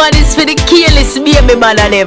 one is for the careless baby mother them.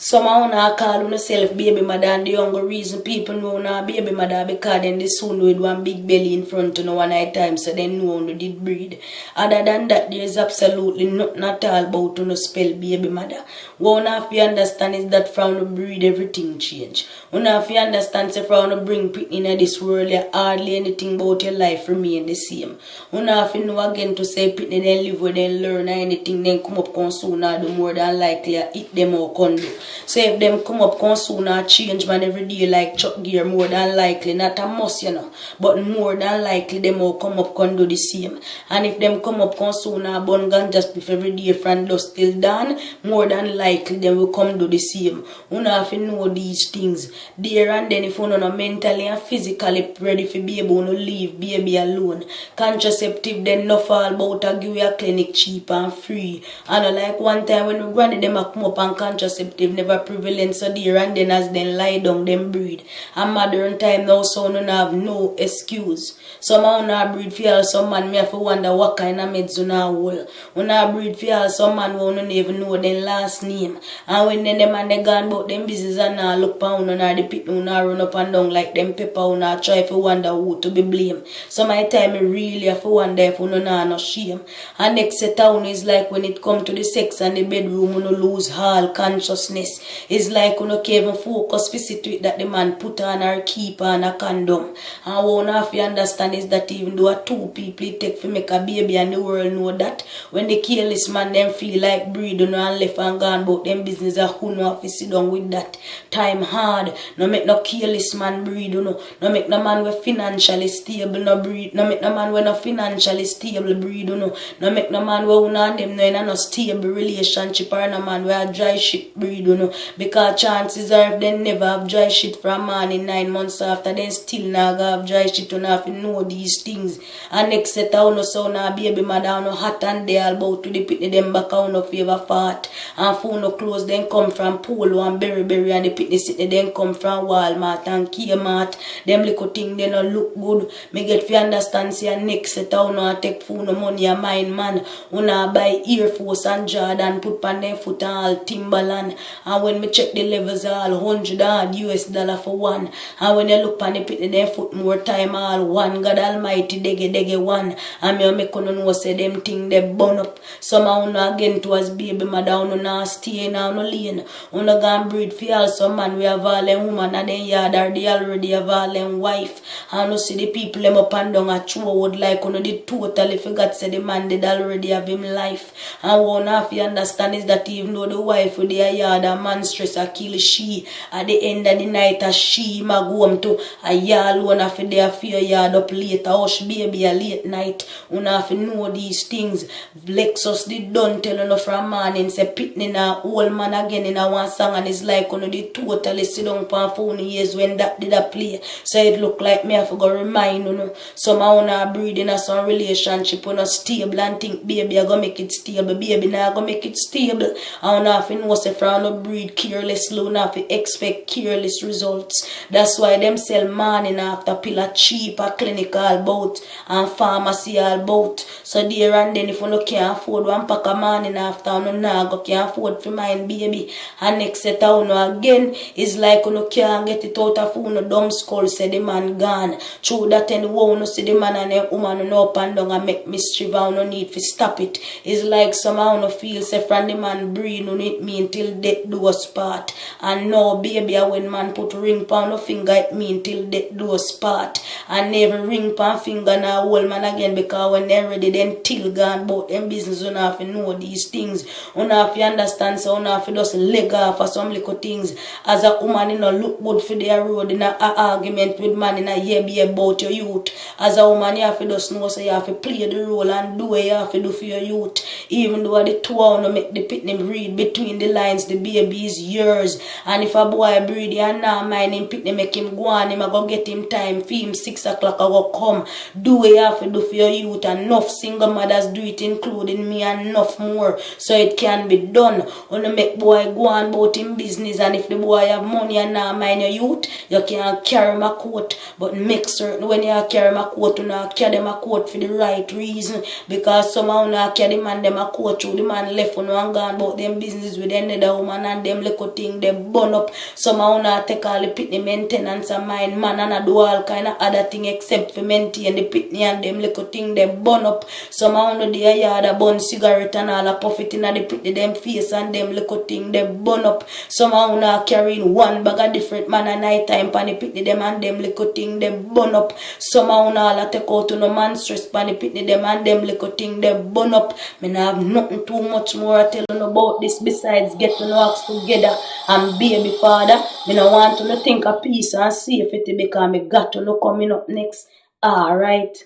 Some I wanna call on yourself baby mother, and the younger reason people know now baby mother because then they soon with one big belly in front of no one night time, so they know no did breed. Other than that, there's absolutely nothing at all about to no spell baby mother. What you have to understand is that from the breed everything change. You have to understand say from the bring in this world, hardly anything about your life remain the same. You have to know again to say pitney then live where they learn or anything then come up con sooner do more than likely eat them or condo. So if them come up con sooner change man every day like Chuck Gear, more than likely, not a must you know, but more than likely them will come up con do the same. And if them come up con sooner bun gun just before every day from dusk till dawn, more than likely them will come do the same. You have to know these things. There and then if you not mentally and physically ready for baby, you no leave baby alone. Contraceptive then no fall about to give you a clinic cheap and free. And like one time when we granny them a come up and contraceptive never prevalent, so there and then as then lie down them breed. And modern time now so no have no excuse. Some now breed for some man me have to wonder what kind of meds you now hold. You now breed for some man who don't even know their last name. And when them and they gone about them business and now look pound on the people who now run up and down like them pepper who now try to wonder who to be blamed. So my time I really have to wonder if you no shame. And next town is like when it come to the sex and the bedroom you no lose all consciousness. It's like you no can't even focus physically that the man put on or keep on a condom. And what you have to understand is that even though two people it take to make a baby and the world know that when the careless man them feel like breed and left and gone about them business who no have to sit down with that. Time hard. No make no careless man breed, no make no man we financially stable no breed, no make no man we no financially stable breed, no make no man we una and them no in a no stable relationship or no man we a dry shit breed, because chances are if they never have dry shit from man in 9 months after then still not have dry shit, you have to know these things. And next set no so now baby mother no hot and they all about to the pitney them back on no favor fart and phone no clothes then come from Polo and Berry and the pitney city then come from Walmart and Kmart. Them little thing they no look good. Me get fi understand say next set no take phone no money a mine man. Una buy Air Force and Jordan put pan them foot and all Timberland. And when me check the levels all $100 for one. And when you look pan the pitney them foot more time all one. God Almighty dege one. And me make no know say them thing they burn up. Somehow no again to us baby mother no stay in no lane. Una gone breed for all some man we have all them woman and then yard or they already have all them wife. And you see the people them up and down a true would like you did totally forgot say the man did already have him life. And one half you understand is that even though the wife with their yard a man stress a kill she at the end of the night a she ma go home to a yard one after their fear yard up later hush baby a late night. Una have to know these things. Lexus did done tell you from morning say pitney na old man again in a one song and it's like you did totally sit down for 4 years when that did a play. So it look like me I forgot remind somehow na breed in a some relationship on a stable and think baby I gonna make it stable, baby now I gonna make it stable. I don't have to know say from no breed careless low now to expect careless results. That's why them sell morning after pill a cheap a clinical about and pharmacy all about. So there and then if you no can't afford one pack of morning after no go can't afford for mine baby. And next set again is like you can't get it out of no dumb skull say the man gone. True that and no see the man and the woman no up and down and make mischief and no need to stop it. It's like somehow no feel say from the man breathe no it mean till death do us part. And now baby when man put ring pan no finger it mean till death do us part. And never ring pan finger now old man again because when they ready then till gone about them business you have to know these things. You have to understand so you have to just leg off for some little things. As a woman you know look good for their road in a argument with man in a year be about your youth. As a woman you have to just know so you have to play the role and do what you have to do for your youth. Even though the two no make the pitney read between the lines the baby baby is yours. And if a boy breed and now mind him pick make him go on, him I go get him time for him 6 o'clock I go come. Do what you have to do for your youth. Enough single mothers do it, including me, and enough more, so it can be done. Wanna make boy go on about him business, and if the boy have money and now mind your youth, you can carry my coat. But make certain when you carry my coat, you not carry my coat for the right reason. Because somehow not carry the man them a coat through the man left on and gone about them business with another woman and them little thing they burn up. Somehow not take all the pitney maintenance and mine man and do all kind of other thing except for maintain the pitney and them little thing they burn up. Somehow no they yard a burn cigarette and all a puff it in the pitney them face and them little thing they burn up. Somehow not carrying one bag of different man at night time pan the pitney them and them little thing they burn up. Somehow not take out to no man stress pan the pitney them and them little thing they burn up. Me not have nothing too much more to tell you about this besides getting us together and baby father. Me no want to think of peace and safety because me got to know coming up next. Alright.